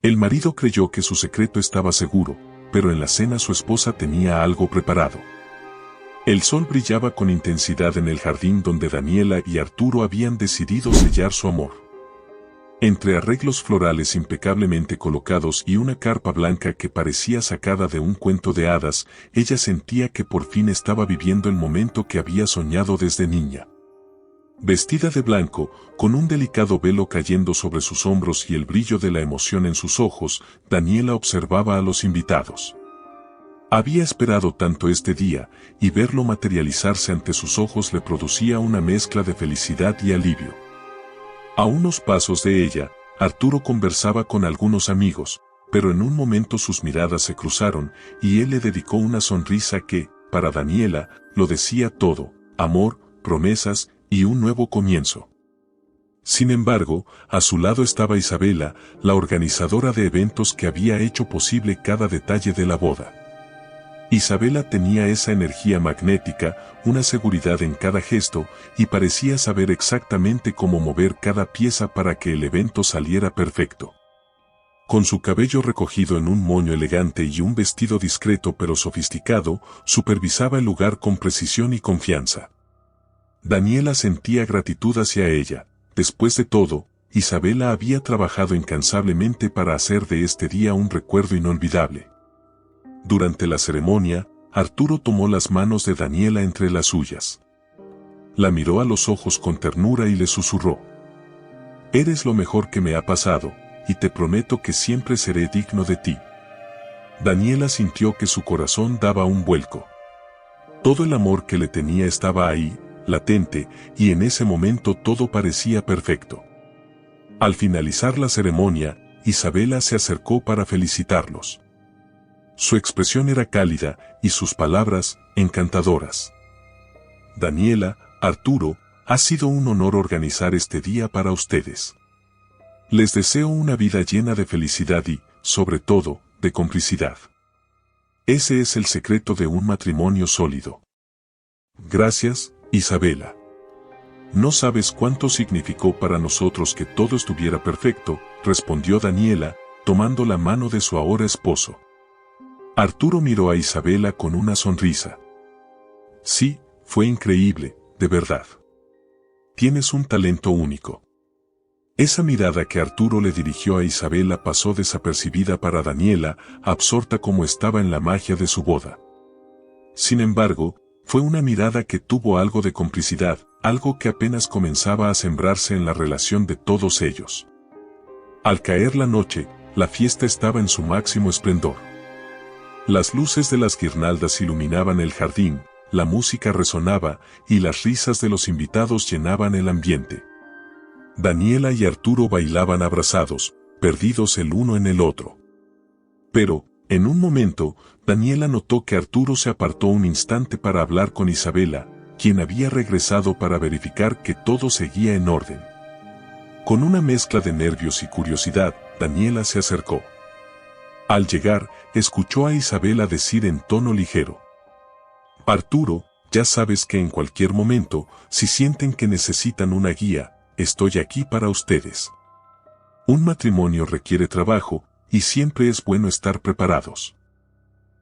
El marido creyó que su secreto estaba seguro, pero en la cena su esposa tenía algo preparado. El sol brillaba con intensidad en el jardín donde Daniela y Arturo habían decidido sellar su amor. Entre arreglos florales impecablemente colocados y una carpa blanca que parecía sacada de un cuento de hadas, ella sentía que por fin estaba viviendo el momento que había soñado desde niña. Vestida de blanco, con un delicado velo cayendo sobre sus hombros y el brillo de la emoción en sus ojos, Daniela observaba a los invitados. Había esperado tanto este día, y verlo materializarse ante sus ojos le producía una mezcla de felicidad y alivio. A unos pasos de ella, Arturo conversaba con algunos amigos, pero en un momento sus miradas se cruzaron, y él le dedicó una sonrisa que, para Daniela, lo decía todo: amor, promesas y un nuevo comienzo. Sin embargo, a su lado estaba Isabela, la organizadora de eventos que había hecho posible cada detalle de la boda. Isabela tenía esa energía magnética, una seguridad en cada gesto, y parecía saber exactamente cómo mover cada pieza para que el evento saliera perfecto. Con su cabello recogido en un moño elegante y un vestido discreto pero sofisticado, supervisaba el lugar con precisión y confianza. Daniela sentía gratitud hacia ella. Después de todo, Isabela había trabajado incansablemente para hacer de este día un recuerdo inolvidable. Durante la ceremonia, Arturo tomó las manos de Daniela entre las suyas. La miró a los ojos con ternura y le susurró: «Eres lo mejor que me ha pasado, y te prometo que siempre seré digno de ti». Daniela sintió que su corazón daba un vuelco. Todo el amor que le tenía estaba ahí, latente, y en ese momento todo parecía perfecto. Al finalizar la ceremonia, Isabela se acercó para felicitarlos. Su expresión era cálida y sus palabras, encantadoras. «Daniela, Arturo, ha sido un honor organizar este día para ustedes. Les deseo una vida llena de felicidad y, sobre todo, de complicidad. Ese es el secreto de un matrimonio sólido». «Gracias, Isabela. No sabes cuánto significó para nosotros que todo estuviera perfecto», respondió Daniela, tomando la mano de su ahora esposo. Arturo miró a Isabela con una sonrisa. «Sí, fue increíble, de verdad. Tienes un talento único». Esa mirada que Arturo le dirigió a Isabela pasó desapercibida para Daniela, absorta como estaba en la magia de su boda. Sin embargo, fue una mirada que tuvo algo de complicidad, algo que apenas comenzaba a sembrarse en la relación de todos ellos. Al caer la noche, la fiesta estaba en su máximo esplendor. Las luces de las guirnaldas iluminaban el jardín, la música resonaba, y las risas de los invitados llenaban el ambiente. Daniela y Arturo bailaban abrazados, perdidos el uno en el otro. Pero, en un momento, Daniela notó que Arturo se apartó un instante para hablar con Isabela, quien había regresado para verificar que todo seguía en orden. Con una mezcla de nervios y curiosidad, Daniela se acercó. Al llegar, escuchó a Isabela decir en tono ligero: «Arturo, ya sabes que en cualquier momento, si sienten que necesitan una guía, estoy aquí para ustedes. Un matrimonio requiere trabajo, y siempre es bueno estar preparados».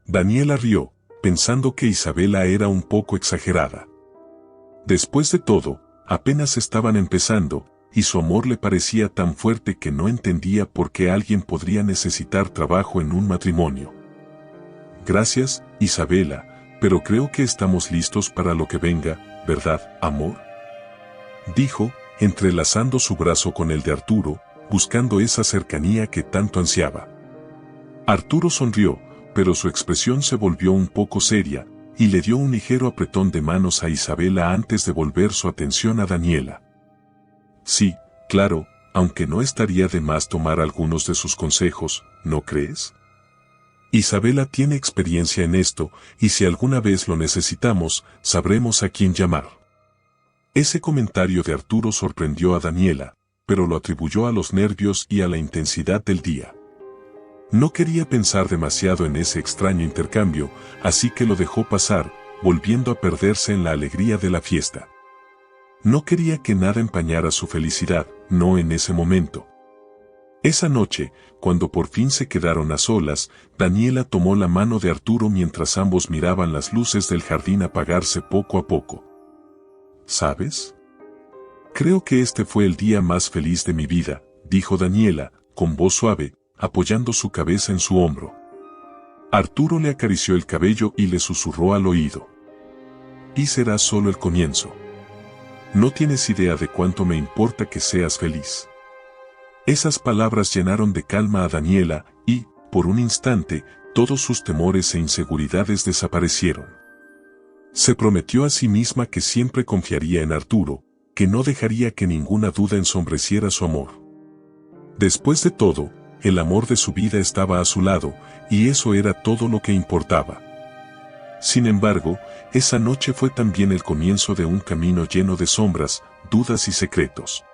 Daniela rió, pensando que Isabela era un poco exagerada. Después de todo, apenas estaban empezando, y su amor le parecía tan fuerte que no entendía por qué alguien podría necesitar trabajo en un matrimonio. «Gracias, Isabela, pero creo que estamos listos para lo que venga, ¿verdad, amor?», dijo, entrelazando su brazo con el de Arturo, buscando esa cercanía que tanto ansiaba. Arturo sonrió, pero su expresión se volvió un poco seria, y le dio un ligero apretón de manos a Isabela antes de volver su atención a Daniela. «Sí, claro, aunque no estaría de más tomar algunos de sus consejos, ¿no crees? Isabela tiene experiencia en esto, y si alguna vez lo necesitamos, sabremos a quién llamar». Ese comentario de Arturo sorprendió a Daniela, pero lo atribuyó a los nervios y a la intensidad del día. No quería pensar demasiado en ese extraño intercambio, así que lo dejó pasar, volviendo a perderse en la alegría de la fiesta. No quería que nada empañara su felicidad, no en ese momento. Esa noche, cuando por fin se quedaron a solas, Daniela tomó la mano de Arturo mientras ambos miraban las luces del jardín apagarse poco a poco. ¿Sabes? Creo que este fue el día más feliz de mi vida, dijo Daniela, con voz suave, apoyando su cabeza en su hombro. Arturo le acarició el cabello y le susurró al oído. Y será solo el comienzo. No tienes idea de cuánto me importa que seas feliz. Esas palabras llenaron de calma a Daniela y, por un instante, todos sus temores e inseguridades desaparecieron. Se prometió a sí misma que siempre confiaría en Arturo, que no dejaría que ninguna duda ensombreciera su amor. Después de todo, el amor de su vida estaba a su lado, y eso era todo lo que importaba. Sin embargo, esa noche fue también el comienzo de un camino lleno de sombras, dudas y secretos.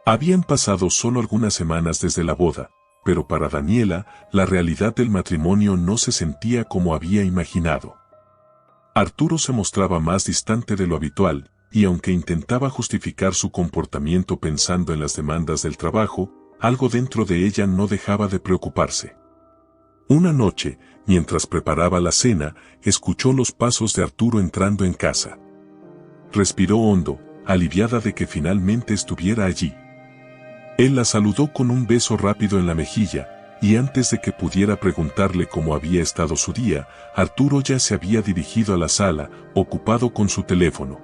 Habían pasado solo algunas semanas desde la boda, pero para Daniela, la realidad del matrimonio no se sentía como había imaginado. Arturo se mostraba más distante de lo habitual, y aunque intentaba justificar su comportamiento pensando en las demandas del trabajo, algo dentro de ella no dejaba de preocuparse. Una noche, mientras preparaba la cena, escuchó los pasos de Arturo entrando en casa. Respiró hondo, aliviada de que finalmente estuviera allí. Él la saludó con un beso rápido en la mejilla, y antes de que pudiera preguntarle cómo había estado su día, Arturo ya se había dirigido a la sala, ocupado con su teléfono.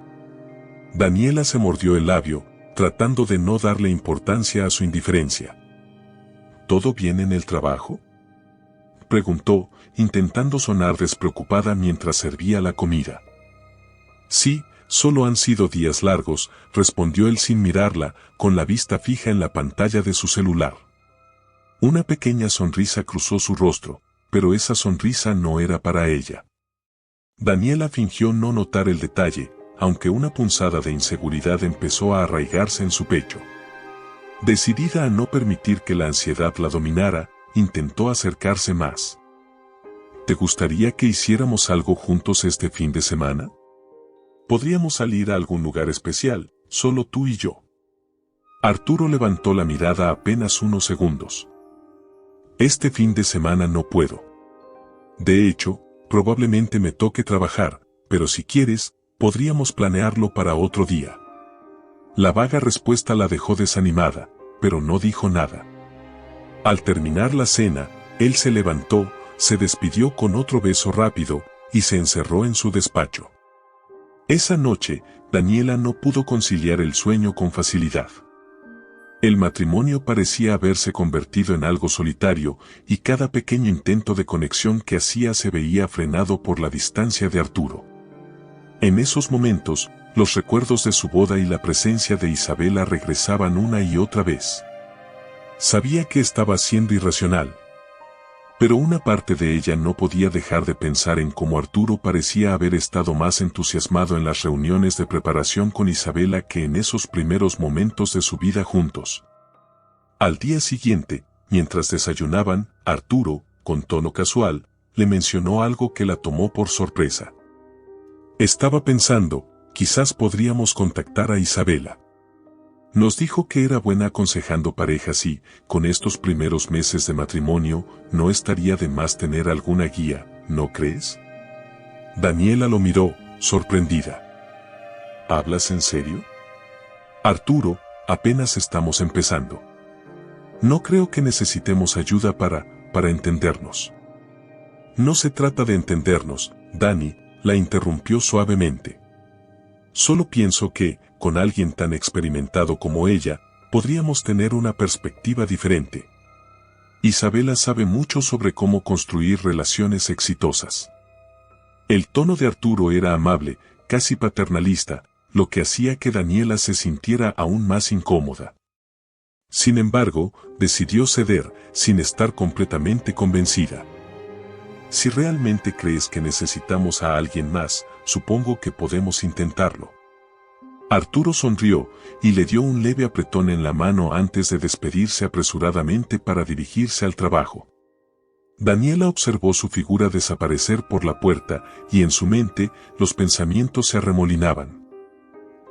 Daniela se mordió el labio, tratando de no darle importancia a su indiferencia. ¿Todo bien en el trabajo?, preguntó, intentando sonar despreocupada mientras servía la comida. Sí, solo han sido días largos, respondió él sin mirarla, con la vista fija en la pantalla de su celular. Una pequeña sonrisa cruzó su rostro, pero esa sonrisa no era para ella. Daniela fingió no notar el detalle, aunque una punzada de inseguridad empezó a arraigarse en su pecho. Decidida a no permitir que la ansiedad la dominara, intentó acercarse más. ¿Te gustaría que hiciéramos algo juntos este fin de semana? Podríamos salir a algún lugar especial, solo tú y yo. Arturo levantó la mirada apenas unos segundos. Este fin de semana no puedo. De hecho, probablemente me toque trabajar, pero si quieres, podríamos planearlo para otro día. La vaga respuesta la dejó desanimada, pero no dijo nada. Al terminar la cena, él se levantó, se despidió con otro beso rápido, y se encerró en su despacho. Esa noche, Daniela no pudo conciliar el sueño con facilidad. El matrimonio parecía haberse convertido en algo solitario, y cada pequeño intento de conexión que hacía se veía frenado por la distancia de Arturo. En esos momentos, los recuerdos de su boda y la presencia de Isabela regresaban una y otra vez. Sabía que estaba siendo irracional, pero una parte de ella no podía dejar de pensar en cómo Arturo parecía haber estado más entusiasmado en las reuniones de preparación con Isabela que en esos primeros momentos de su vida juntos. Al día siguiente, mientras desayunaban, Arturo, con tono casual, le mencionó algo que la tomó por sorpresa. Estaba pensando, quizás podríamos contactar a Isabela. Nos dijo que era buena aconsejando parejas y, con estos primeros meses de matrimonio, no estaría de más tener alguna guía, ¿no crees? Daniela lo miró, sorprendida. ¿Hablas en serio? Arturo, apenas estamos empezando. No creo que necesitemos ayuda para entendernos. No se trata de entendernos, Dani, la interrumpió suavemente. Solo pienso que, con alguien tan experimentado como ella, podríamos tener una perspectiva diferente. Isabela sabe mucho sobre cómo construir relaciones exitosas. El tono de Arturo era amable, casi paternalista, lo que hacía que Daniela se sintiera aún más incómoda. Sin embargo, decidió ceder, sin estar completamente convencida. Si realmente crees que necesitamos a alguien más, supongo que podemos intentarlo. Arturo sonrió, y le dio un leve apretón en la mano antes de despedirse apresuradamente para dirigirse al trabajo. Daniela observó su figura desaparecer por la puerta, y en su mente, los pensamientos se arremolinaban.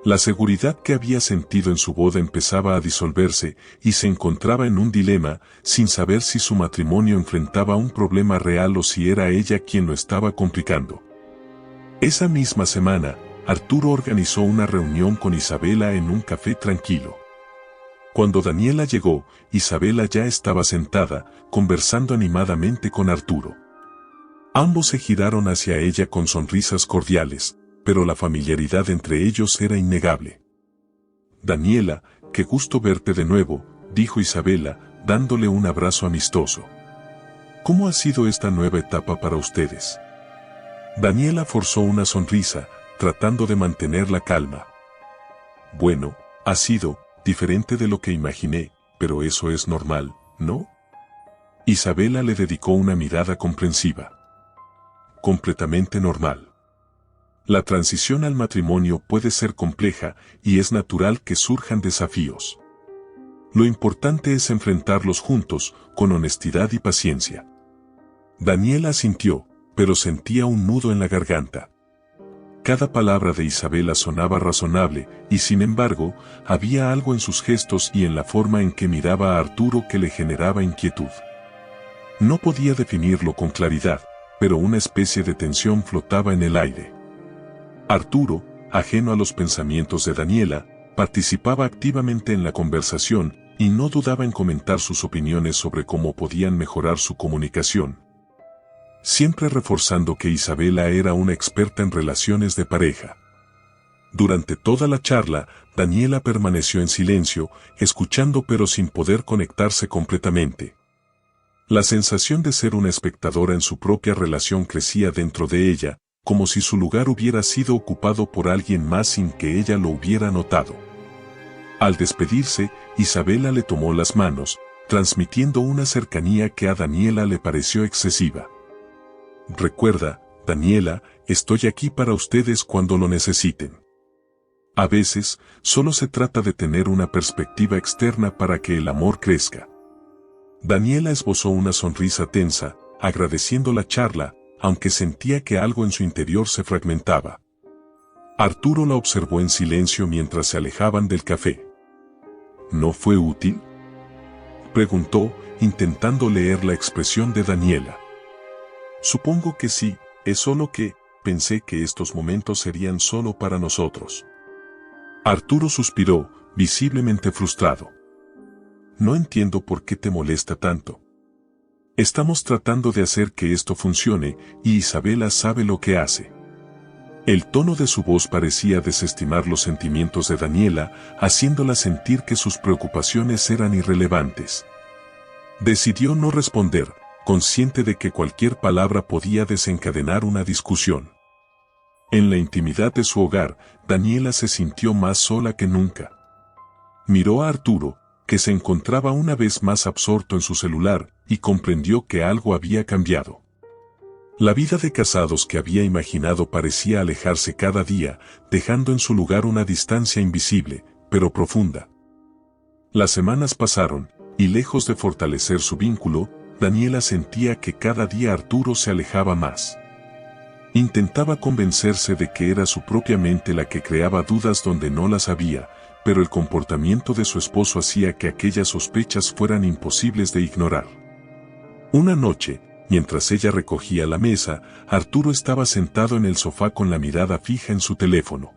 La seguridad que había sentido en su boda empezaba a disolverse y se encontraba en un dilema, sin saber si su matrimonio enfrentaba un problema real o si era ella quien lo estaba complicando. Esa misma semana, Arturo organizó una reunión con Isabela en un café tranquilo. Cuando Daniela llegó, Isabela ya estaba sentada, conversando animadamente con Arturo. Ambos se giraron hacia ella con sonrisas cordiales, pero la familiaridad entre ellos era innegable. «Daniela, qué gusto verte de nuevo», dijo Isabela, dándole un abrazo amistoso. «¿Cómo ha sido esta nueva etapa para ustedes?». Daniela forzó una sonrisa, tratando de mantener la calma. «Bueno, ha sido diferente de lo que imaginé, pero eso es normal, ¿no?». Isabela le dedicó una mirada comprensiva. «Completamente normal. La transición al matrimonio puede ser compleja y es natural que surjan desafíos. Lo importante es enfrentarlos juntos, con honestidad y paciencia». Daniela asintió, pero sentía un nudo en la garganta. Cada palabra de Isabela sonaba razonable, y sin embargo, había algo en sus gestos y en la forma en que miraba a Arturo que le generaba inquietud. No podía definirlo con claridad, pero una especie de tensión flotaba en el aire. Arturo, ajeno a los pensamientos de Daniela, participaba activamente en la conversación y no dudaba en comentar sus opiniones sobre cómo podían mejorar su comunicación. Siempre reforzando que Isabela era una experta en relaciones de pareja. Durante toda la charla, Daniela permaneció en silencio, escuchando pero sin poder conectarse completamente. La sensación de ser una espectadora en su propia relación crecía dentro de ella, como si su lugar hubiera sido ocupado por alguien más sin que ella lo hubiera notado. Al despedirse, Isabela le tomó las manos, transmitiendo una cercanía que a Daniela le pareció excesiva. «Recuerda, Daniela, estoy aquí para ustedes cuando lo necesiten. A veces, solo se trata de tener una perspectiva externa para que el amor crezca». Daniela esbozó una sonrisa tensa, agradeciendo la charla, aunque sentía que algo en su interior se fragmentaba. Arturo la observó en silencio mientras se alejaban del café. «¿No fue útil?», preguntó, intentando leer la expresión de Daniela. «Supongo que sí, es solo que pensé que estos momentos serían solo para nosotros». Arturo suspiró, visiblemente frustrado. «No entiendo por qué te molesta tanto. Estamos tratando de hacer que esto funcione, y Isabela sabe lo que hace». El tono de su voz parecía desestimar los sentimientos de Daniela, haciéndola sentir que sus preocupaciones eran irrelevantes. Decidió no responder, consciente de que cualquier palabra podía desencadenar una discusión. En la intimidad de su hogar, Daniela se sintió más sola que nunca. Miró a Arturo, que se encontraba una vez más absorto en su celular, y comprendió que algo había cambiado. La vida de casados que había imaginado parecía alejarse cada día, dejando en su lugar una distancia invisible, pero profunda. Las semanas pasaron, y lejos de fortalecer su vínculo, Daniela sentía que cada día Arturo se alejaba más. Intentaba convencerse de que era su propia mente la que creaba dudas donde no las había, pero el comportamiento de su esposo hacía que aquellas sospechas fueran imposibles de ignorar. Una noche, mientras ella recogía la mesa, Arturo estaba sentado en el sofá con la mirada fija en su teléfono.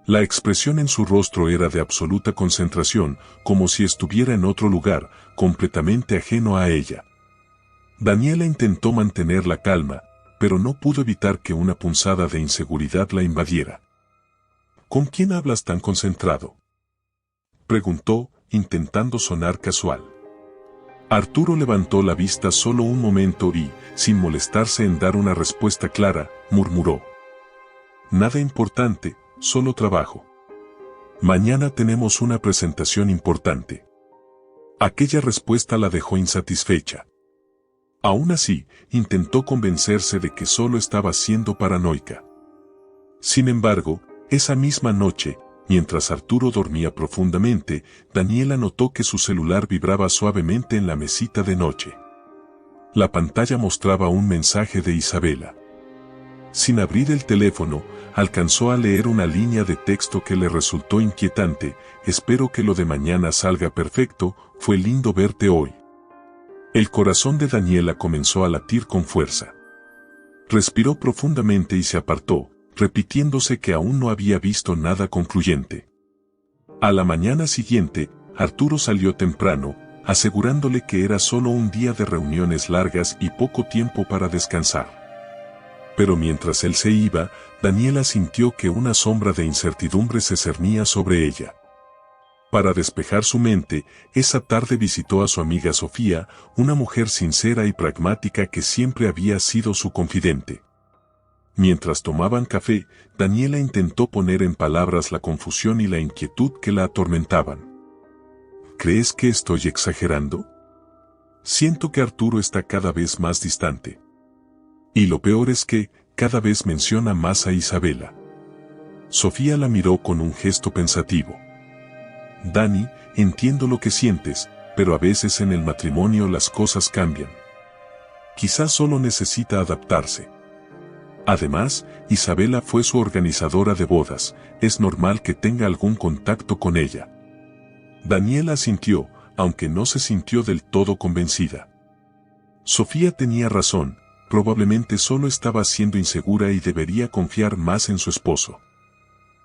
La expresión en su rostro era de absoluta concentración, como si estuviera en otro lugar, completamente ajeno a ella. Daniela intentó mantener la calma, pero no pudo evitar que una punzada de inseguridad la invadiera. «¿Con quién hablas tan concentrado?», preguntó, intentando sonar casual. Arturo levantó la vista solo un momento y, sin molestarse en dar una respuesta clara, murmuró: «Nada importante, solo trabajo. Mañana tenemos una presentación importante». Aquella respuesta la dejó insatisfecha. Aún así, intentó convencerse de que solo estaba siendo paranoica. Sin embargo, esa misma noche, mientras Arturo dormía profundamente, Daniela notó que su celular vibraba suavemente en la mesita de noche. La pantalla mostraba un mensaje de Isabela. Sin abrir el teléfono, alcanzó a leer una línea de texto que le resultó inquietante: espero que lo de mañana salga perfecto, fue lindo verte hoy. El corazón de Daniela comenzó a latir con fuerza. Respiró profundamente y se apartó, repitiéndose que aún no había visto nada concluyente. A la mañana siguiente, Arturo salió temprano, asegurándole que era solo un día de reuniones largas y poco tiempo para descansar. Pero mientras él se iba, Daniela sintió que una sombra de incertidumbre se cernía sobre ella. Para despejar su mente, esa tarde visitó a su amiga Sofía, una mujer sincera y pragmática que siempre había sido su confidente. Mientras tomaban café, Daniela intentó poner en palabras la confusión y la inquietud que la atormentaban. ¿Crees que estoy exagerando? Siento que Arturo está cada vez más distante. Y lo peor es que, cada vez menciona más a Isabela. Sofía la miró con un gesto pensativo. Dani, entiendo lo que sientes, pero a veces en el matrimonio las cosas cambian. Quizás solo necesita adaptarse. Además, Isabela fue su organizadora de bodas, es normal que tenga algún contacto con ella. Daniela asintió, aunque no se sintió del todo convencida. Sofía tenía razón, probablemente solo estaba siendo insegura y debería confiar más en su esposo.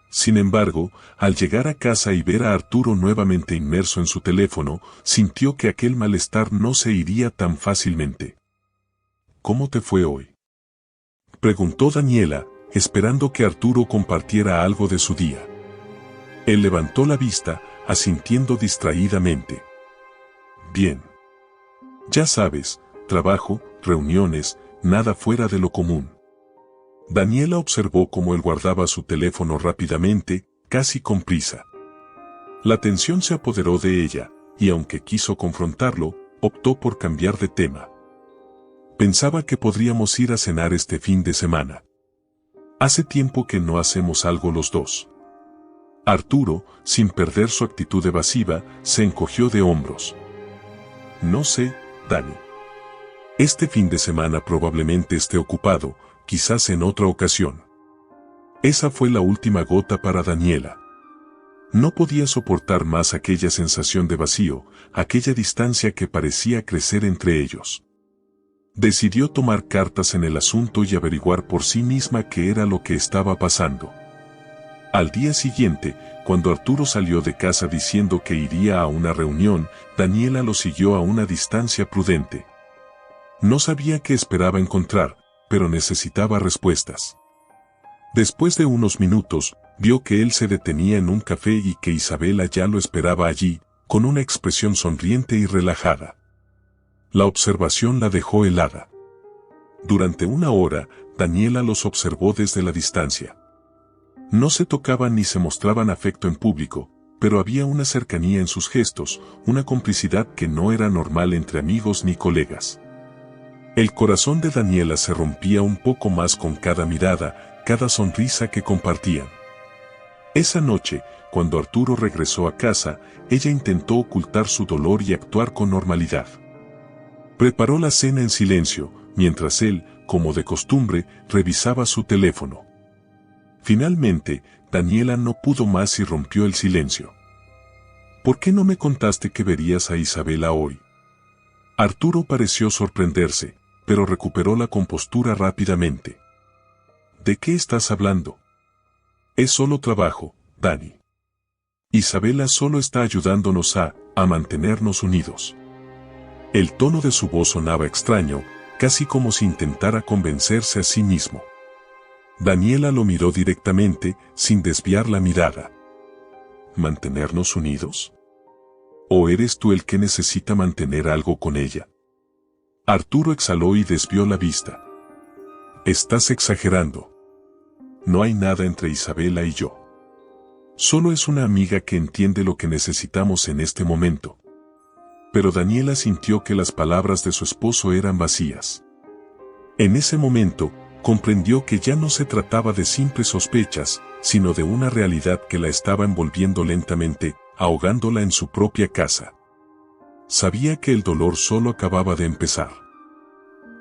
Sin embargo, al llegar a casa y ver a Arturo nuevamente inmerso en su teléfono, sintió que aquel malestar no se iría tan fácilmente. ¿Cómo te fue hoy?, preguntó Daniela, esperando que Arturo compartiera algo de su día. Él levantó la vista, asintiendo distraídamente. Bien. Ya sabes, trabajo, reuniones, nada fuera de lo común. Daniela observó cómo él guardaba su teléfono rápidamente, casi con prisa. La tensión se apoderó de ella, y aunque quiso confrontarlo, optó por cambiar de tema. Pensaba que podríamos ir a cenar este fin de semana. Hace tiempo que no hacemos algo los dos. Arturo, sin perder su actitud evasiva, se encogió de hombros. No sé, Dani. Este fin de semana probablemente esté ocupado, quizás en otra ocasión. Esa fue la última gota para Daniela. No podía soportar más aquella sensación de vacío, aquella distancia que parecía crecer entre ellos. Decidió tomar cartas en el asunto y averiguar por sí misma qué era lo que estaba pasando. Al día siguiente, cuando Arturo salió de casa diciendo que iría a una reunión, Daniela lo siguió a una distancia prudente. No sabía qué esperaba encontrar, pero necesitaba respuestas. Después de unos minutos, vio que él se detenía en un café y que Isabela ya lo esperaba allí, con una expresión sonriente y relajada. La observación la dejó helada. Durante una hora, Daniela los observó desde la distancia. No se tocaban ni se mostraban afecto en público, pero había una cercanía en sus gestos, una complicidad que no era normal entre amigos ni colegas. El corazón de Daniela se rompía un poco más con cada mirada, cada sonrisa que compartían. Esa noche, cuando Arturo regresó a casa, ella intentó ocultar su dolor y actuar con normalidad. Preparó la cena en silencio, mientras él, como de costumbre, revisaba su teléfono. Finalmente, Daniela no pudo más y rompió el silencio. ¿Por qué no me contaste que verías a Isabela hoy? Arturo pareció sorprenderse, pero recuperó la compostura rápidamente. ¿De qué estás hablando? Es solo trabajo, Dani. Isabela solo está ayudándonos a mantenernos unidos. El tono de su voz sonaba extraño, casi como si intentara convencerse a sí mismo. Daniela lo miró directamente, sin desviar la mirada. ¿Mantenernos unidos? ¿O eres tú el que necesita mantener algo con ella? Arturo exhaló y desvió la vista. Estás exagerando. No hay nada entre Isabela y yo. Solo es una amiga que entiende lo que necesitamos en este momento. Pero Daniela sintió que las palabras de su esposo eran vacías. En ese momento, comprendió que ya no se trataba de simples sospechas, sino de una realidad que la estaba envolviendo lentamente, ahogándola en su propia casa. Sabía que el dolor solo acababa de empezar.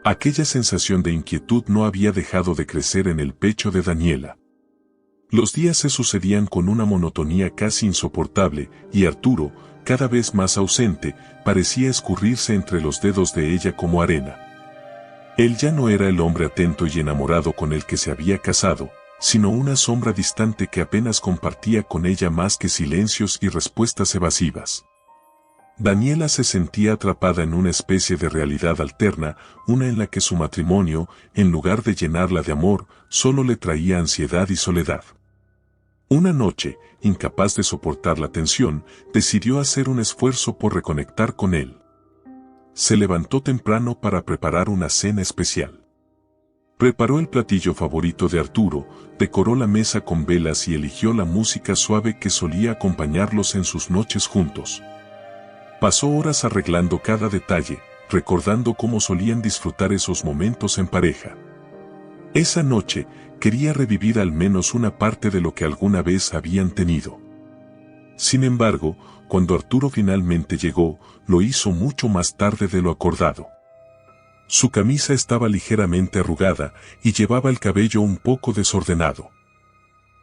Aquella sensación de inquietud no había dejado de crecer en el pecho de Daniela. Los días se sucedían con una monotonía casi insoportable, y Arturo, cada vez más ausente, parecía escurrirse entre los dedos de ella como arena. Él ya no era el hombre atento y enamorado con el que se había casado, sino una sombra distante que apenas compartía con ella más que silencios y respuestas evasivas. Daniela se sentía atrapada en una especie de realidad alterna, una en la que su matrimonio, en lugar de llenarla de amor, solo le traía ansiedad y soledad. Una noche, incapaz de soportar la tensión, decidió hacer un esfuerzo por reconectar con él. Se levantó temprano para preparar una cena especial. Preparó el platillo favorito de Arturo, decoró la mesa con velas y eligió la música suave que solía acompañarlos en sus noches juntos. Pasó horas arreglando cada detalle, recordando cómo solían disfrutar esos momentos en pareja. Esa noche, quería revivir al menos una parte de lo que alguna vez habían tenido. Sin embargo, cuando Arturo finalmente llegó, lo hizo mucho más tarde de lo acordado. Su camisa estaba ligeramente arrugada y llevaba el cabello un poco desordenado.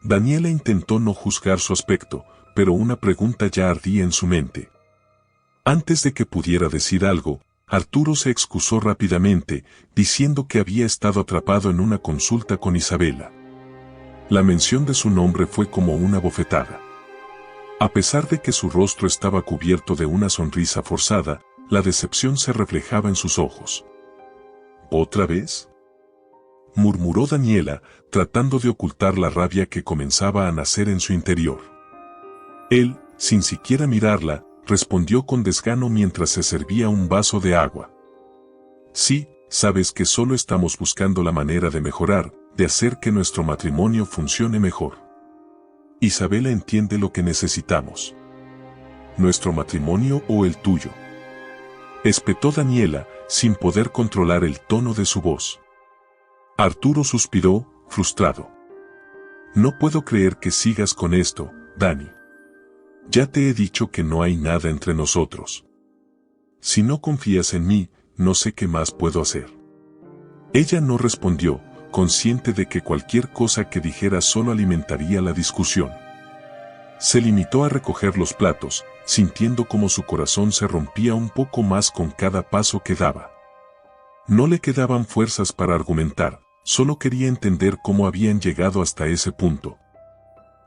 Daniela intentó no juzgar su aspecto, pero una pregunta ya ardía en su mente. Antes de que pudiera decir algo, Arturo se excusó rápidamente, diciendo que había estado atrapado en una consulta con Isabela. La mención de su nombre fue como una bofetada. A pesar de que su rostro estaba cubierto de una sonrisa forzada, la decepción se reflejaba en sus ojos. ¿Otra vez?, murmuró Daniela, tratando de ocultar la rabia que comenzaba a nacer en su interior. Él, sin siquiera mirarla, respondió con desgano mientras se servía un vaso de agua. Sí, sabes que solo estamos buscando la manera de mejorar, de hacer que nuestro matrimonio funcione mejor. Isabela entiende lo que necesitamos. ¿Nuestro matrimonio o el tuyo?, espetó Daniela, sin poder controlar el tono de su voz. Arturo suspiró, frustrado. No puedo creer que sigas con esto, Dani. Ya te he dicho que no hay nada entre nosotros. Si no confías en mí, no sé qué más puedo hacer. Ella no respondió, consciente de que cualquier cosa que dijera solo alimentaría la discusión. Se limitó a recoger los platos, sintiendo como su corazón se rompía un poco más con cada paso que daba. No le quedaban fuerzas para argumentar, solo quería entender cómo habían llegado hasta ese punto.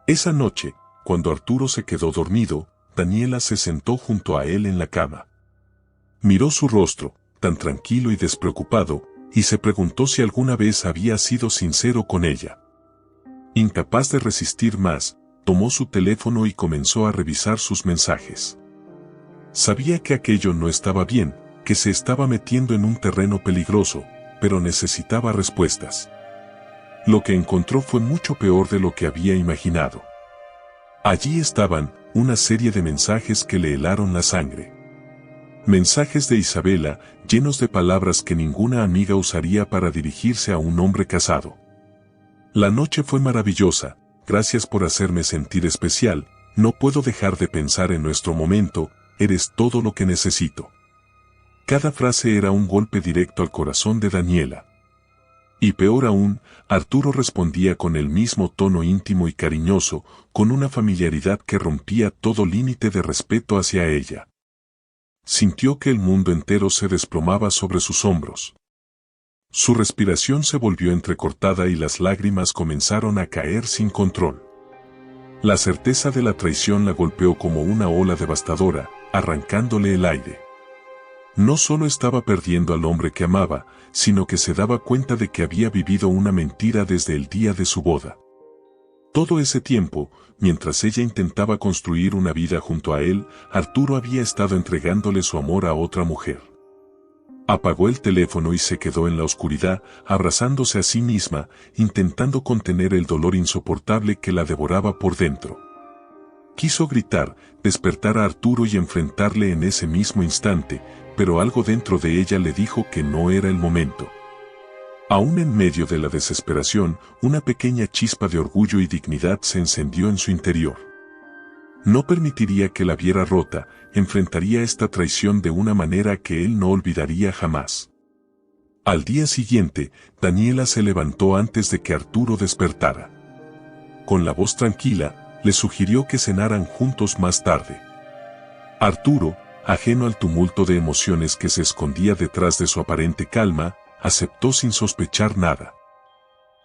Esa noche, cuando Arturo se quedó dormido, Daniela se sentó junto a él en la cama. Miró su rostro, tan tranquilo y despreocupado, y se preguntó si alguna vez había sido sincero con ella. Incapaz de resistir más, tomó su teléfono y comenzó a revisar sus mensajes. Sabía que aquello no estaba bien, que se estaba metiendo en un terreno peligroso, pero necesitaba respuestas. Lo que encontró fue mucho peor de lo que había imaginado. Allí estaban, una serie de mensajes que le helaron la sangre. Mensajes de Isabela, llenos de palabras que ninguna amiga usaría para dirigirse a un hombre casado. La noche fue maravillosa, gracias por hacerme sentir especial, no puedo dejar de pensar en nuestro momento, eres todo lo que necesito. Cada frase era un golpe directo al corazón de Daniela. Y peor aún, Arturo respondía con el mismo tono íntimo y cariñoso, con una familiaridad que rompía todo límite de respeto hacia ella. Sintió que el mundo entero se desplomaba sobre sus hombros. Su respiración se volvió entrecortada y las lágrimas comenzaron a caer sin control. La certeza de la traición la golpeó como una ola devastadora, arrancándole el aire. No solo estaba perdiendo al hombre que amaba, sino que se daba cuenta de que había vivido una mentira desde el día de su boda. Todo ese tiempo, mientras ella intentaba construir una vida junto a él, Arturo había estado entregándole su amor a otra mujer. Apagó el teléfono y se quedó en la oscuridad, abrazándose a sí misma, intentando contener el dolor insoportable que la devoraba por dentro. Quiso gritar, despertar a Arturo y enfrentarle en ese mismo instante, pero algo dentro de ella le dijo que no era el momento. Aún en medio de la desesperación, una pequeña chispa de orgullo y dignidad se encendió en su interior. No permitiría que la viera rota, enfrentaría esta traición de una manera que él no olvidaría jamás. Al día siguiente, Daniela se levantó antes de que Arturo despertara. Con la voz tranquila, le sugirió que cenaran juntos más tarde. Arturo, ajeno al tumulto de emociones que se escondía detrás de su aparente calma, aceptó sin sospechar nada.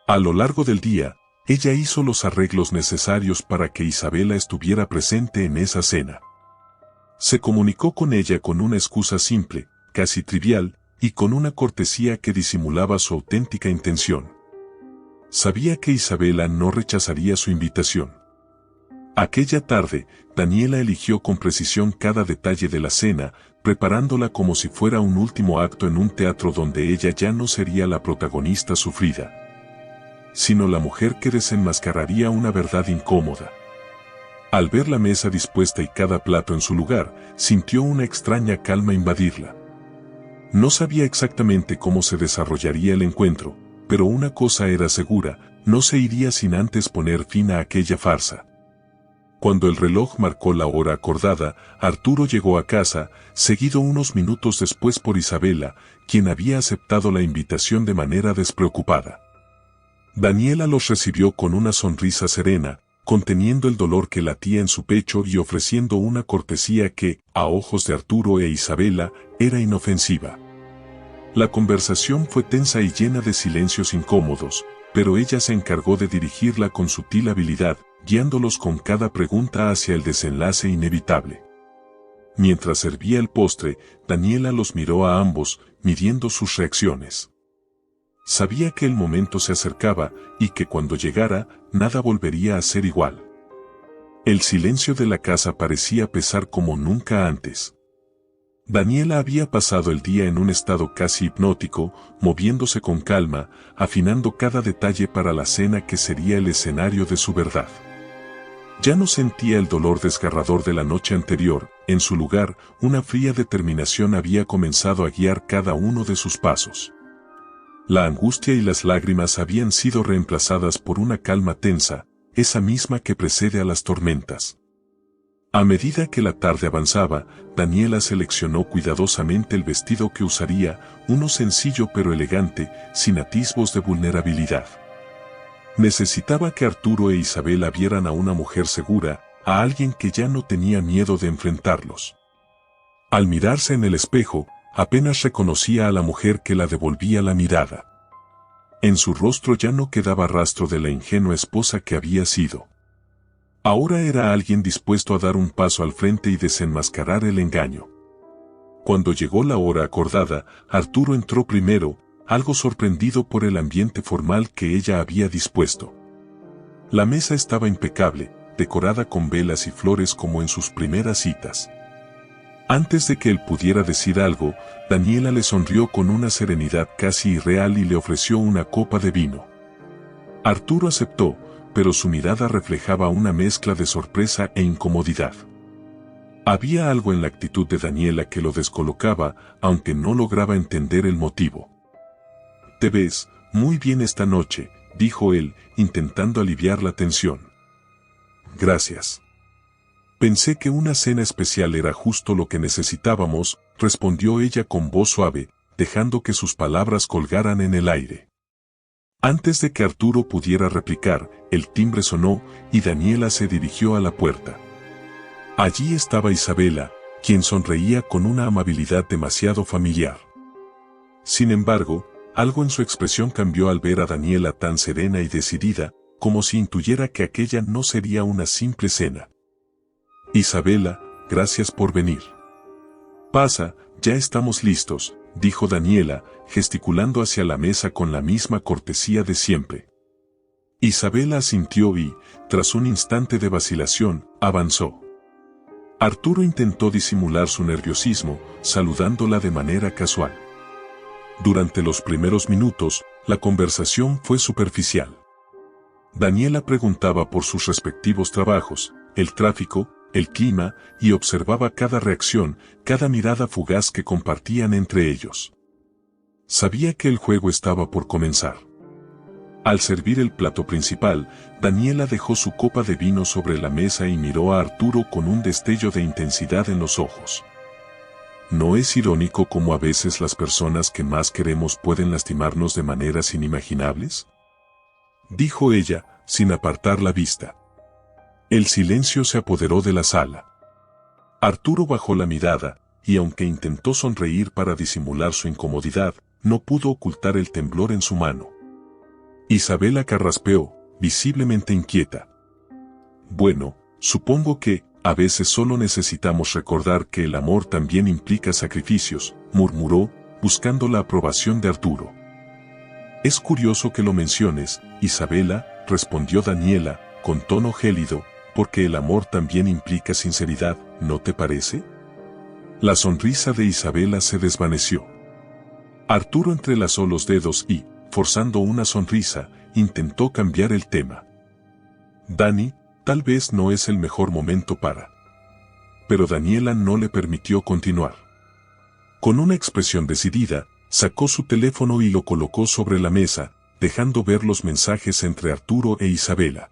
A lo largo del día, ella hizo los arreglos necesarios para que Isabela estuviera presente en esa cena. Se comunicó con ella con una excusa simple, casi trivial, y con una cortesía que disimulaba su auténtica intención. Sabía que Isabela no rechazaría su invitación. Aquella tarde, Daniela eligió con precisión cada detalle de la cena, preparándola como si fuera un último acto en un teatro donde ella ya no sería la protagonista sufrida, sino la mujer que desenmascararía una verdad incómoda. Al ver la mesa dispuesta y cada plato en su lugar, sintió una extraña calma invadirla. No sabía exactamente cómo se desarrollaría el encuentro, pero una cosa era segura, no se iría sin antes poner fin a aquella farsa. Cuando el reloj marcó la hora acordada, Arturo llegó a casa, seguido unos minutos después por Isabela, quien había aceptado la invitación de manera despreocupada. Daniela los recibió con una sonrisa serena, conteniendo el dolor que latía en su pecho y ofreciendo una cortesía que, a ojos de Arturo e Isabela, era inofensiva. La conversación fue tensa y llena de silencios incómodos, pero ella se encargó de dirigirla con sutil habilidad, guiándolos con cada pregunta hacia el desenlace inevitable. Mientras servía el postre, Daniela los miró a ambos, midiendo sus reacciones. Sabía que el momento se acercaba y que cuando llegara, nada volvería a ser igual. El silencio de la casa parecía pesar como nunca antes. Daniela había pasado el día en un estado casi hipnótico, moviéndose con calma, afinando cada detalle para la cena que sería el escenario de su verdad. Ya no sentía el dolor desgarrador de la noche anterior, en su lugar, una fría determinación había comenzado a guiar cada uno de sus pasos. La angustia y las lágrimas habían sido reemplazadas por una calma tensa, esa misma que precede a las tormentas. A medida que la tarde avanzaba, Daniela seleccionó cuidadosamente el vestido que usaría, uno sencillo pero elegante, sin atisbos de vulnerabilidad. Necesitaba que Arturo e Isabela vieran a una mujer segura, a alguien que ya no tenía miedo de enfrentarlos. Al mirarse en el espejo, apenas reconocía a la mujer que la devolvía la mirada. En su rostro ya no quedaba rastro de la ingenua esposa que había sido. Ahora era alguien dispuesto a dar un paso al frente y desenmascarar el engaño. Cuando llegó la hora acordada, Arturo entró primero, algo sorprendido por el ambiente formal que ella había dispuesto. La mesa estaba impecable, decorada con velas y flores como en sus primeras citas. Antes de que él pudiera decir algo, Daniela le sonrió con una serenidad casi irreal y le ofreció una copa de vino. Arturo aceptó, pero su mirada reflejaba una mezcla de sorpresa e incomodidad. Había algo en la actitud de Daniela que lo descolocaba, aunque no lograba entender el motivo. «Te ves muy bien esta noche», dijo él, intentando aliviar la tensión. «Gracias. Pensé que una cena especial era justo lo que necesitábamos», respondió ella con voz suave, dejando que sus palabras colgaran en el aire. Antes de que Arturo pudiera replicar, el timbre sonó y Daniela se dirigió a la puerta. Allí estaba Isabela, quien sonreía con una amabilidad demasiado familiar. Sin embargo, algo en su expresión cambió al ver a Daniela tan serena y decidida, como si intuyera que aquella no sería una simple cena. «Isabela, gracias por venir». «Pasa, ya estamos listos», dijo Daniela, gesticulando hacia la mesa con la misma cortesía de siempre. Isabela asintió y, tras un instante de vacilación, avanzó. Arturo intentó disimular su nerviosismo, saludándola de manera casual. Durante los primeros minutos, la conversación fue superficial. Daniela preguntaba por sus respectivos trabajos, el tráfico, el clima, y observaba cada reacción, cada mirada fugaz que compartían entre ellos. Sabía que el juego estaba por comenzar. Al servir el plato principal, Daniela dejó su copa de vino sobre la mesa y miró a Arturo con un destello de intensidad en los ojos. ¿no es irónico cómo a veces las personas que más queremos pueden lastimarnos de maneras inimaginables? Dijo ella, sin apartar la vista. El silencio se apoderó de la sala. Arturo bajó la mirada, y aunque intentó sonreír para disimular su incomodidad, no pudo ocultar el temblor en su mano. Isabela carraspeó, visiblemente inquieta. Bueno, supongo que, a veces solo necesitamos recordar que el amor también implica sacrificios, murmuró, buscando la aprobación de Arturo. Es curioso que lo menciones, Isabela, respondió Daniela, con tono gélido, porque el amor también implica sinceridad, ¿no te parece? La sonrisa de Isabela se desvaneció. Arturo entrelazó los dedos y, forzando una sonrisa, intentó cambiar el tema. Dani, tal vez no es el mejor momento para... Pero Daniela no le permitió continuar. Con una expresión decidida, sacó su teléfono y lo colocó sobre la mesa, dejando ver los mensajes entre Arturo e Isabela.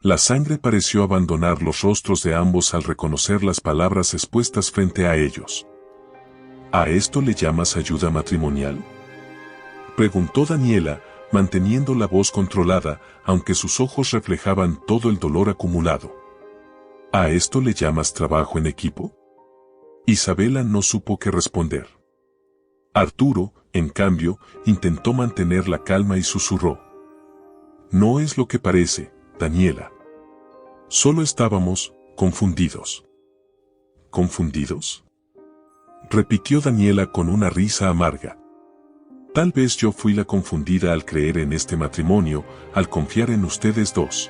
La sangre pareció abandonar los rostros de ambos al reconocer las palabras expuestas frente a ellos. ¿A esto le llamas ayuda matrimonial?, preguntó Daniela, manteniendo la voz controlada, aunque sus ojos reflejaban todo el dolor acumulado. ¿A esto le llamas trabajo en equipo? Isabela no supo qué responder. Arturo, en cambio, intentó mantener la calma y susurró. No es lo que parece, Daniela. Solo estábamos confundidos. ¿Confundidos?, repitió Daniela con una risa amarga. Tal vez yo fui la confundida al creer en este matrimonio, al confiar en ustedes dos.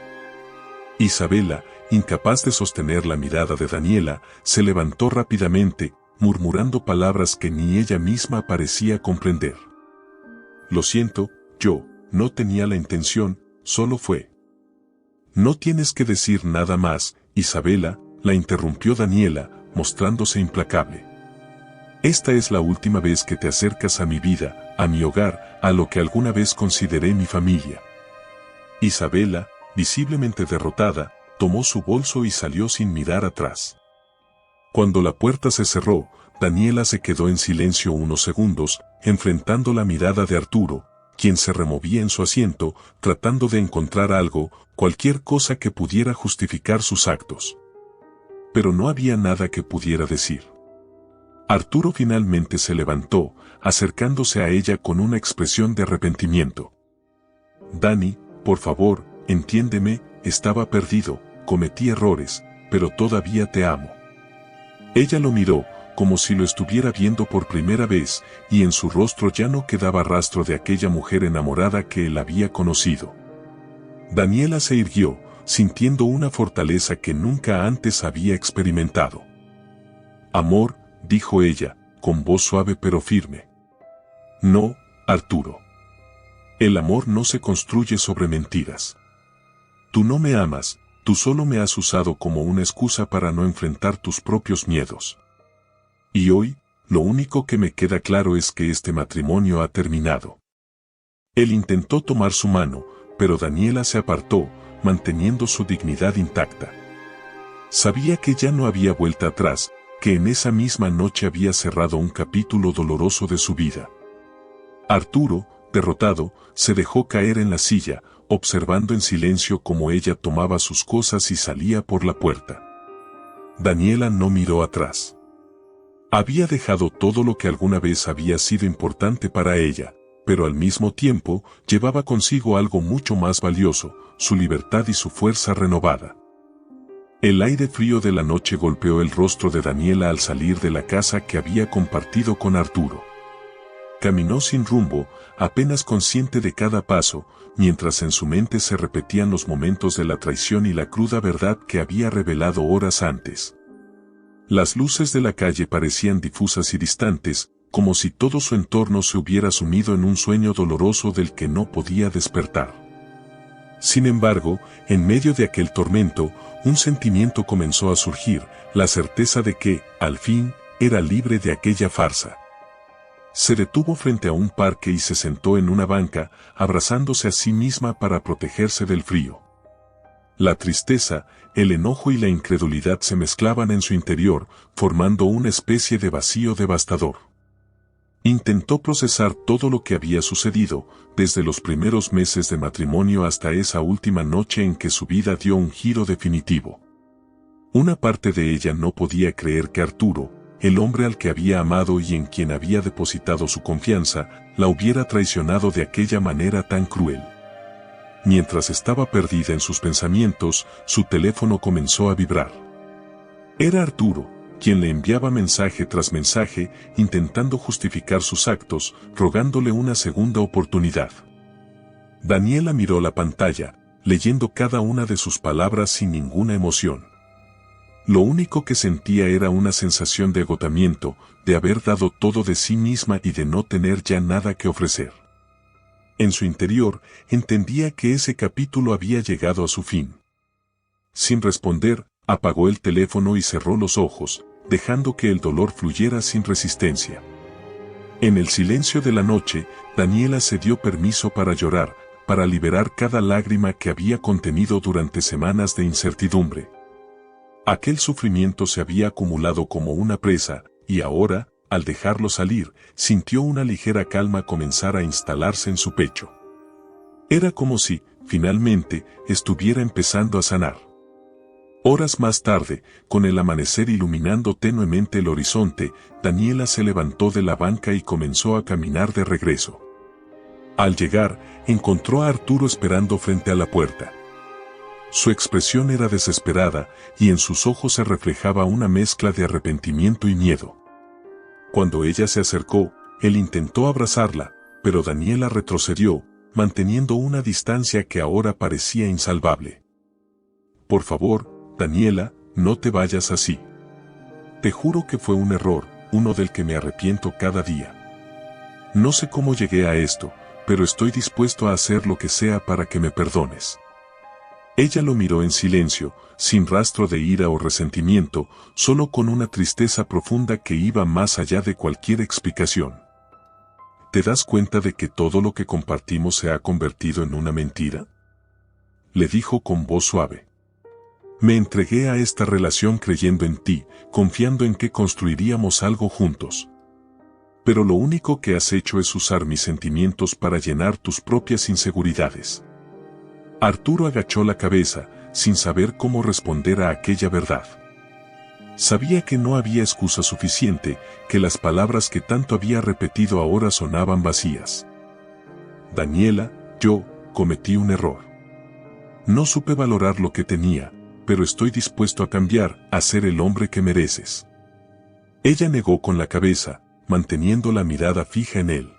Isabela, incapaz de sostener la mirada de Daniela, se levantó rápidamente, murmurando palabras que ni ella misma parecía comprender. Lo siento, yo no tenía la intención, solo fue. No tienes que decir nada más, Isabela, la interrumpió Daniela, mostrándose implacable. Esta es la última vez que te acercas a mi vida, a mi hogar, a lo que alguna vez consideré mi familia. Isabela, visiblemente derrotada, tomó su bolso y salió sin mirar atrás. Cuando la puerta se cerró, Daniela se quedó en silencio unos segundos, enfrentando la mirada de Arturo, quien se removía en su asiento, tratando de encontrar algo, cualquier cosa que pudiera justificar sus actos. Pero no había nada que pudiera decir. Arturo finalmente se levantó, acercándose a ella con una expresión de arrepentimiento. Dani, por favor, entiéndeme, estaba perdido, cometí errores, pero todavía te amo. Ella lo miró, como si lo estuviera viendo por primera vez, y en su rostro ya no quedaba rastro de aquella mujer enamorada que él había conocido. Daniela se irguió, sintiendo una fortaleza que nunca antes había experimentado. Amor, dijo ella, con voz suave pero firme. No, Arturo. El amor no se construye sobre mentiras. Tú no me amas, tú solo me has usado como una excusa para no enfrentar tus propios miedos. Y hoy, lo único que me queda claro es que este matrimonio ha terminado. Él intentó tomar su mano, pero Daniela se apartó, manteniendo su dignidad intacta. Sabía que ya no había vuelta atrás, que en esa misma noche había cerrado un capítulo doloroso de su vida. Arturo, derrotado, se dejó caer en la silla, observando en silencio cómo ella tomaba sus cosas y salía por la puerta. Daniela no miró atrás. Había dejado todo lo que alguna vez había sido importante para ella, pero al mismo tiempo llevaba consigo algo mucho más valioso, su libertad y su fuerza renovada. El aire frío de la noche golpeó el rostro de Daniela al salir de la casa que había compartido con Arturo. Caminó sin rumbo, apenas consciente de cada paso, mientras en su mente se repetían los momentos de la traición y la cruda verdad que había revelado horas antes. Las luces de la calle parecían difusas y distantes, como si todo su entorno se hubiera sumido en un sueño doloroso del que no podía despertar. Sin embargo, en medio de aquel tormento, un sentimiento comenzó a surgir, la certeza de que, al fin, era libre de aquella farsa. Se detuvo frente a un parque y se sentó en una banca, abrazándose a sí misma para protegerse del frío. La tristeza, el enojo y la incredulidad se mezclaban en su interior, formando una especie de vacío devastador. Intentó procesar todo lo que había sucedido, desde los primeros meses de matrimonio hasta esa última noche en que su vida dio un giro definitivo. Una parte de ella no podía creer que Arturo, el hombre al que había amado y en quien había depositado su confianza, la hubiera traicionado de aquella manera tan cruel. Mientras estaba perdida en sus pensamientos, su teléfono comenzó a vibrar. Era Arturo, quien le enviaba mensaje tras mensaje, intentando justificar sus actos, rogándole una segunda oportunidad. Daniela miró la pantalla, leyendo cada una de sus palabras sin ninguna emoción. Lo único que sentía era una sensación de agotamiento, de haber dado todo de sí misma y de no tener ya nada que ofrecer. En su interior, entendía que ese capítulo había llegado a su fin. Sin responder, apagó el teléfono y cerró los ojos, dejando que el dolor fluyera sin resistencia. En el silencio de la noche, Daniela se dio permiso para llorar, para liberar cada lágrima que había contenido durante semanas de incertidumbre. Aquel sufrimiento se había acumulado como una presa, y ahora, al dejarlo salir, sintió una ligera calma comenzar a instalarse en su pecho. Era como si, finalmente, estuviera empezando a sanar. Horas más tarde, con el amanecer iluminando tenuemente el horizonte, Daniela se levantó de la banca y comenzó a caminar de regreso. Al llegar, encontró a Arturo esperando frente a la puerta. Su expresión era desesperada, y en sus ojos se reflejaba una mezcla de arrepentimiento y miedo. Cuando ella se acercó, él intentó abrazarla, pero Daniela retrocedió, manteniendo una distancia que ahora parecía insalvable. Por favor, Daniela, no te vayas así. Te juro que fue un error, uno del que me arrepiento cada día. No sé cómo llegué a esto, pero estoy dispuesto a hacer lo que sea para que me perdones. Ella lo miró en silencio, sin rastro de ira o resentimiento, solo con una tristeza profunda que iba más allá de cualquier explicación. ¿Te das cuenta de que todo lo que compartimos se ha convertido en una mentira?, le dijo con voz suave. Me entregué a esta relación creyendo en ti, confiando en que construiríamos algo juntos. Pero lo único que has hecho es usar mis sentimientos para llenar tus propias inseguridades. Arturo agachó la cabeza, sin saber cómo responder a aquella verdad. Sabía que no había excusa suficiente, que las palabras que tanto había repetido ahora sonaban vacías. Daniela, yo cometí un error. No supe valorar lo que tenía, pero estoy dispuesto a cambiar, a ser el hombre que mereces. Ella negó con la cabeza, manteniendo la mirada fija en él.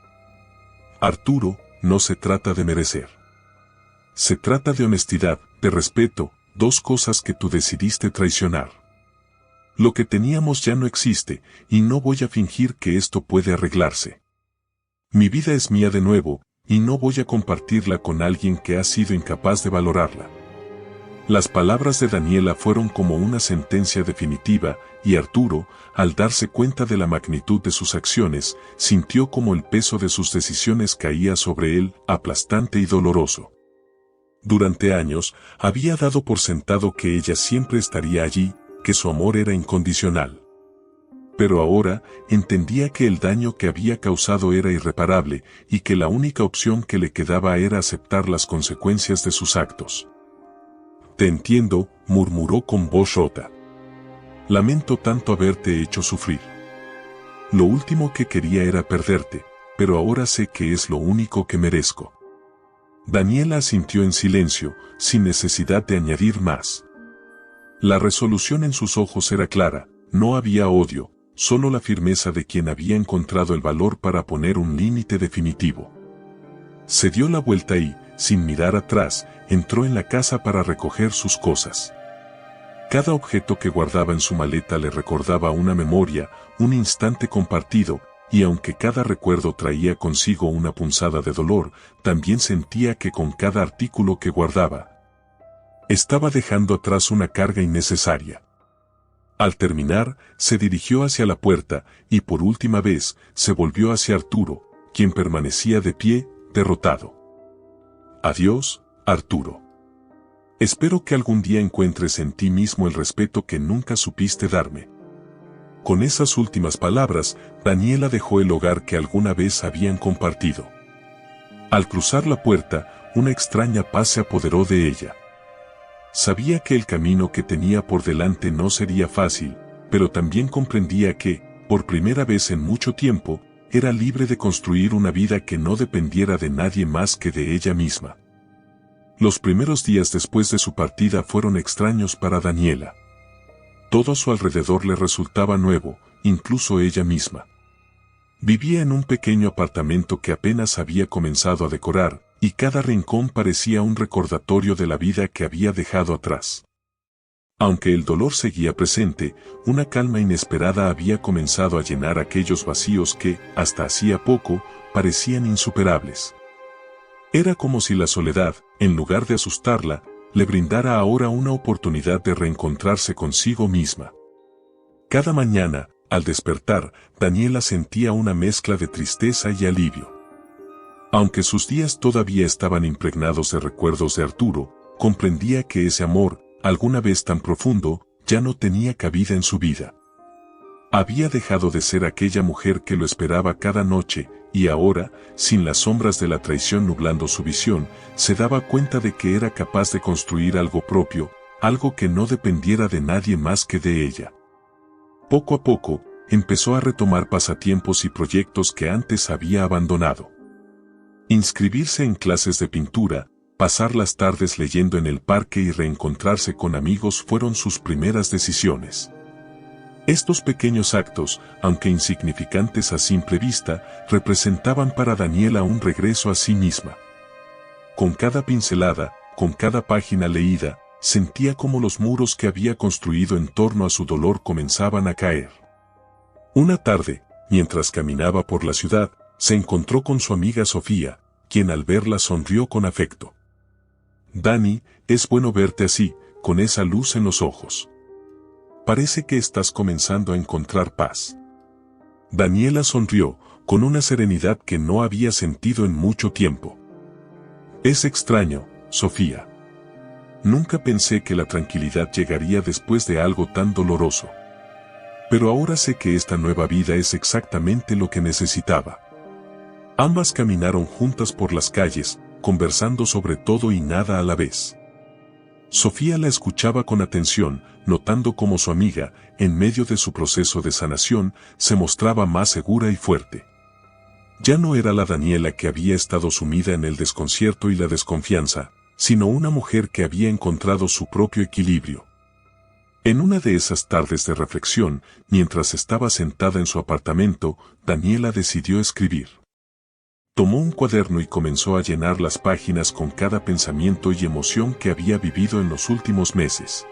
Arturo, no se trata de merecer. Se trata de honestidad, de respeto, dos cosas que tú decidiste traicionar. Lo que teníamos ya no existe, y no voy a fingir que esto puede arreglarse. Mi vida es mía de nuevo, y no voy a compartirla con alguien que ha sido incapaz de valorarla. Las palabras de Daniela fueron como una sentencia definitiva, y Arturo, al darse cuenta de la magnitud de sus acciones, sintió como el peso de sus decisiones caía sobre él, aplastante y doloroso. Durante años, había dado por sentado que ella siempre estaría allí, que su amor era incondicional. Pero ahora, entendía que el daño que había causado era irreparable, y que la única opción que le quedaba era aceptar las consecuencias de sus actos. Te entiendo, murmuró con voz rota. Lamento tanto haberte hecho sufrir. Lo último que quería era perderte, pero ahora sé que es lo único que merezco. Daniela asintió en silencio, sin necesidad de añadir más. La resolución en sus ojos era clara, no había odio, solo la firmeza de quien había encontrado el valor para poner un límite definitivo. Se dio la vuelta y, sin mirar atrás, entró en la casa para recoger sus cosas. Cada objeto que guardaba en su maleta le recordaba una memoria, un instante compartido, y aunque cada recuerdo traía consigo una punzada de dolor, también sentía que con cada artículo que guardaba, estaba dejando atrás una carga innecesaria. Al terminar, se dirigió hacia la puerta, y por última vez, se volvió hacia Arturo, quien permanecía de pie, derrotado. Adiós, Arturo. Espero que algún día encuentres en ti mismo el respeto que nunca supiste darme. Con esas últimas palabras, Daniela dejó el hogar que alguna vez habían compartido. Al cruzar la puerta, una extraña paz se apoderó de ella. Sabía que el camino que tenía por delante no sería fácil, pero también comprendía que, por primera vez en mucho tiempo, era libre de construir una vida que no dependiera de nadie más que de ella misma. Los primeros días después de su partida fueron extraños para Daniela. Todo a su alrededor le resultaba nuevo, incluso ella misma. Vivía en un pequeño apartamento que apenas había comenzado a decorar, y cada rincón parecía un recordatorio de la vida que había dejado atrás. Aunque el dolor seguía presente, una calma inesperada había comenzado a llenar aquellos vacíos que, hasta hacía poco, parecían insuperables. Era como si la soledad, en lugar de asustarla, le brindara ahora una oportunidad de reencontrarse consigo misma. Cada mañana, al despertar, Daniela sentía una mezcla de tristeza y alivio. Aunque sus días todavía estaban impregnados de recuerdos de Arturo, comprendía que ese amor, alguna vez tan profundo, ya no tenía cabida en su vida. Había dejado de ser aquella mujer que lo esperaba cada noche, y ahora, sin las sombras de la traición nublando su visión, se daba cuenta de que era capaz de construir algo propio, algo que no dependiera de nadie más que de ella. Poco a poco, empezó a retomar pasatiempos y proyectos que antes había abandonado. Inscribirse en clases de pintura, pasar las tardes leyendo en el parque y reencontrarse con amigos fueron sus primeras decisiones. Estos pequeños actos, aunque insignificantes a simple vista, representaban para Daniela un regreso a sí misma. Con cada pincelada, con cada página leída, sentía como los muros que había construido en torno a su dolor comenzaban a caer. Una tarde, mientras caminaba por la ciudad, se encontró con su amiga Sofía, quien al verla sonrió con afecto. «Dani, es bueno verte así, con esa luz en los ojos. Parece que estás comenzando a encontrar paz». Daniela sonrió, con una serenidad que no había sentido en mucho tiempo. «Es extraño, Sofía. Nunca pensé que la tranquilidad llegaría después de algo tan doloroso. Pero ahora sé que esta nueva vida es exactamente lo que necesitaba». Ambas caminaron juntas por las calles, conversando sobre todo y nada a la vez. Sofía la escuchaba con atención, notando cómo su amiga, en medio de su proceso de sanación, se mostraba más segura y fuerte. Ya no era la Daniela que había estado sumida en el desconcierto y la desconfianza, sino una mujer que había encontrado su propio equilibrio. En una de esas tardes de reflexión, mientras estaba sentada en su apartamento, Daniela decidió escribir. Tomó un cuaderno y comenzó a llenar las páginas con cada pensamiento y emoción que había vivido en los últimos meses.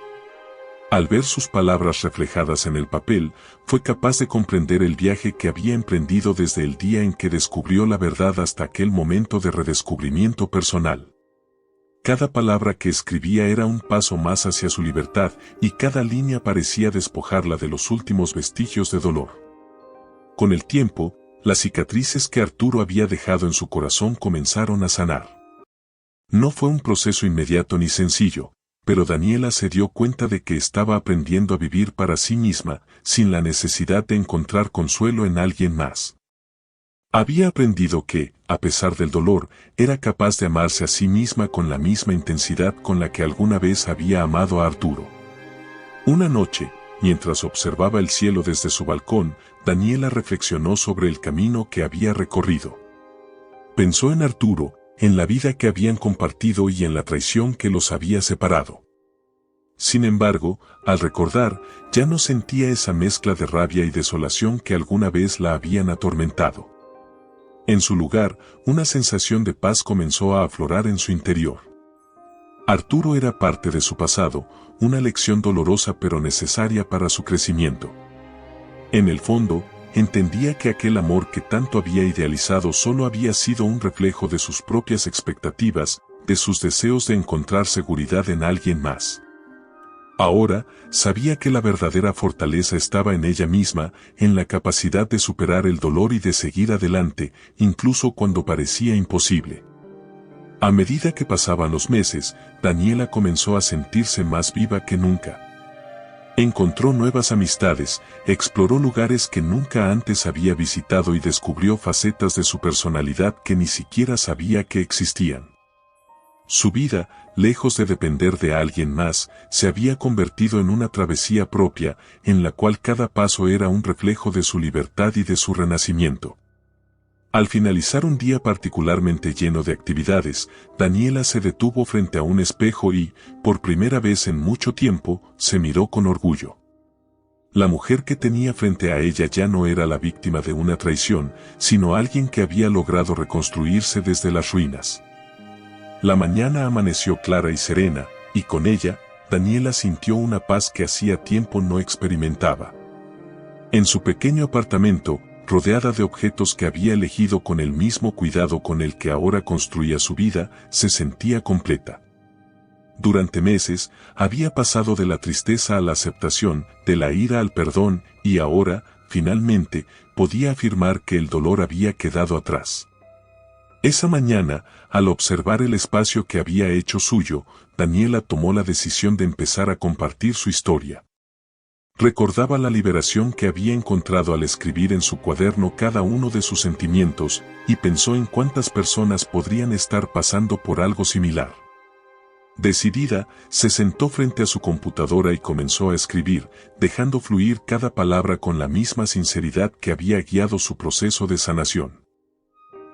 Al ver sus palabras reflejadas en el papel, fue capaz de comprender el viaje que había emprendido desde el día en que descubrió la verdad hasta aquel momento de redescubrimiento personal. Cada palabra que escribía era un paso más hacia su libertad y cada línea parecía despojarla de los últimos vestigios de dolor. Con el tiempo, las cicatrices que Arturo había dejado en su corazón comenzaron a sanar. No fue un proceso inmediato ni sencillo, pero Daniela se dio cuenta de que estaba aprendiendo a vivir para sí misma, sin la necesidad de encontrar consuelo en alguien más. Había aprendido que, a pesar del dolor, era capaz de amarse a sí misma con la misma intensidad con la que alguna vez había amado a Arturo. Una noche, mientras observaba el cielo desde su balcón, Daniela reflexionó sobre el camino que había recorrido. Pensó en Arturo, en la vida que habían compartido y en la traición que los había separado. Sin embargo, al recordar, ya no sentía esa mezcla de rabia y desolación que alguna vez la habían atormentado. En su lugar, una sensación de paz comenzó a aflorar en su interior. Arturo era parte de su pasado, una lección dolorosa pero necesaria para su crecimiento. En el fondo, entendía que aquel amor que tanto había idealizado solo había sido un reflejo de sus propias expectativas, de sus deseos de encontrar seguridad en alguien más. Ahora, sabía que la verdadera fortaleza estaba en ella misma, en la capacidad de superar el dolor y de seguir adelante, incluso cuando parecía imposible. A medida que pasaban los meses, Daniela comenzó a sentirse más viva que nunca. Encontró nuevas amistades, exploró lugares que nunca antes había visitado y descubrió facetas de su personalidad que ni siquiera sabía que existían. Su vida, lejos de depender de alguien más, se había convertido en una travesía propia, en la cual cada paso era un reflejo de su libertad y de su renacimiento. Al finalizar un día particularmente lleno de actividades, Daniela se detuvo frente a un espejo y, por primera vez en mucho tiempo, se miró con orgullo. La mujer que tenía frente a ella ya no era la víctima de una traición, sino alguien que había logrado reconstruirse desde las ruinas. La mañana amaneció clara y serena, y con ella, Daniela sintió una paz que hacía tiempo no experimentaba. En su pequeño apartamento, rodeada de objetos que había elegido con el mismo cuidado con el que ahora construía su vida, se sentía completa. Durante meses, había pasado de la tristeza a la aceptación, de la ira al perdón, y ahora, finalmente, podía afirmar que el dolor había quedado atrás. Esa mañana, al observar el espacio que había hecho suyo, Daniela tomó la decisión de empezar a compartir su historia. Recordaba la liberación que había encontrado al escribir en su cuaderno cada uno de sus sentimientos, y pensó en cuántas personas podrían estar pasando por algo similar. Decidida, se sentó frente a su computadora y comenzó a escribir, dejando fluir cada palabra con la misma sinceridad que había guiado su proceso de sanación.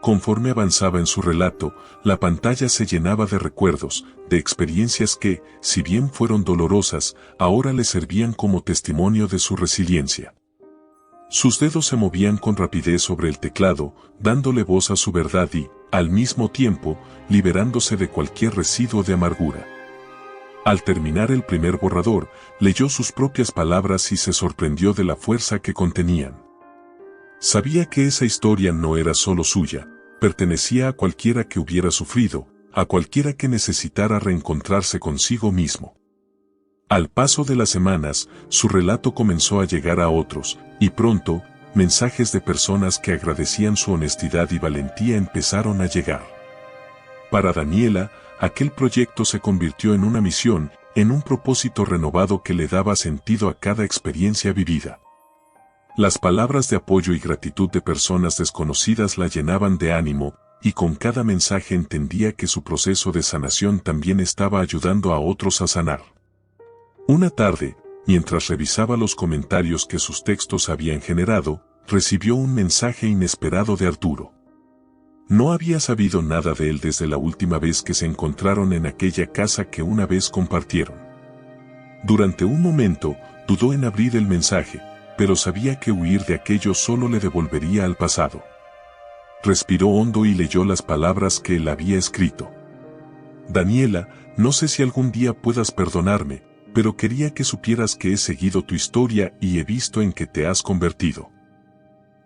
Conforme avanzaba en su relato, la pantalla se llenaba de recuerdos, de experiencias que, si bien fueron dolorosas, ahora le servían como testimonio de su resiliencia. Sus dedos se movían con rapidez sobre el teclado, dándole voz a su verdad y, al mismo tiempo, liberándose de cualquier residuo de amargura. Al terminar el primer borrador, leyó sus propias palabras y se sorprendió de la fuerza que contenían. Sabía que esa historia no era solo suya, pertenecía a cualquiera que hubiera sufrido, a cualquiera que necesitara reencontrarse consigo mismo. Al paso de las semanas, su relato comenzó a llegar a otros, y pronto, mensajes de personas que agradecían su honestidad y valentía empezaron a llegar. Para Daniela, aquel proyecto se convirtió en una misión, en un propósito renovado que le daba sentido a cada experiencia vivida. Las palabras de apoyo y gratitud de personas desconocidas la llenaban de ánimo, y con cada mensaje entendía que su proceso de sanación también estaba ayudando a otros a sanar. Una tarde, mientras revisaba los comentarios que sus textos habían generado, recibió un mensaje inesperado de Arturo. No había sabido nada de él desde la última vez que se encontraron en aquella casa que una vez compartieron. Durante un momento, dudó en abrir el mensaje, pero sabía que huir de aquello solo le devolvería al pasado. Respiró hondo y leyó las palabras que él había escrito. Daniela, no sé si algún día puedas perdonarme, pero quería que supieras que he seguido tu historia y he visto en qué te has convertido.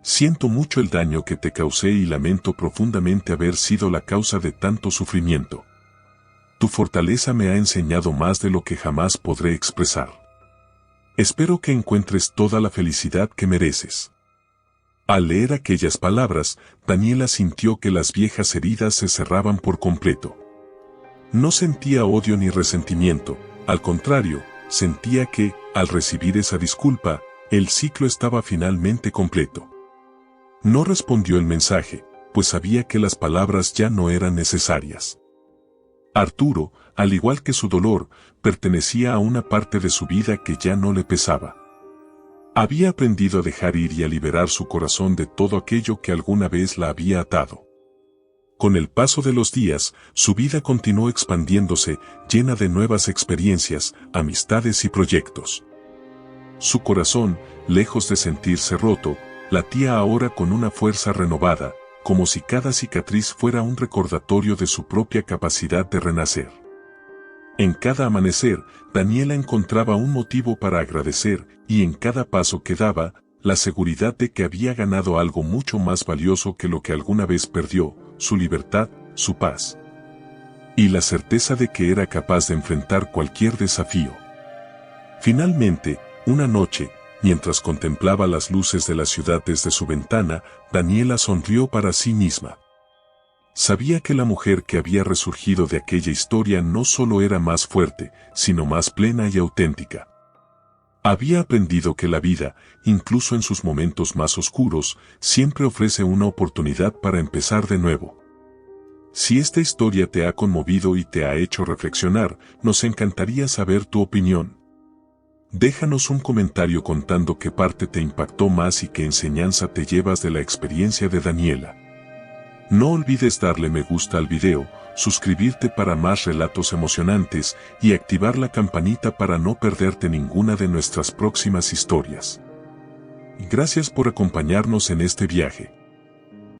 Siento mucho el daño que te causé y lamento profundamente haber sido la causa de tanto sufrimiento. Tu fortaleza me ha enseñado más de lo que jamás podré expresar. Espero que encuentres toda la felicidad que mereces. Al leer aquellas palabras, Daniela sintió que las viejas heridas se cerraban por completo. No sentía odio ni resentimiento, al contrario, sentía que, al recibir esa disculpa, el ciclo estaba finalmente completo. No respondió el mensaje, pues sabía que las palabras ya no eran necesarias. Arturo, al igual que su dolor, pertenecía a una parte de su vida que ya no le pesaba. Había aprendido a dejar ir y a liberar su corazón de todo aquello que alguna vez la había atado. Con el paso de los días, su vida continuó expandiéndose, llena de nuevas experiencias, amistades y proyectos. Su corazón, lejos de sentirse roto, latía ahora con una fuerza renovada, como si cada cicatriz fuera un recordatorio de su propia capacidad de renacer. En cada amanecer, Daniela encontraba un motivo para agradecer, y en cada paso que daba, la seguridad de que había ganado algo mucho más valioso que lo que alguna vez perdió, su libertad, su paz. Y la certeza de que era capaz de enfrentar cualquier desafío. Finalmente, una noche, mientras contemplaba las luces de la ciudad desde su ventana, Daniela sonrió para sí misma. Sabía que la mujer que había resurgido de aquella historia no solo era más fuerte, sino más plena y auténtica. Había aprendido que la vida, incluso en sus momentos más oscuros, siempre ofrece una oportunidad para empezar de nuevo. Si esta historia te ha conmovido y te ha hecho reflexionar, nos encantaría saber tu opinión. Déjanos un comentario contando qué parte te impactó más y qué enseñanza te llevas de la experiencia de Daniela. No olvides darle me gusta al video, suscribirte para más relatos emocionantes y activar la campanita para no perderte ninguna de nuestras próximas historias. Gracias por acompañarnos en este viaje.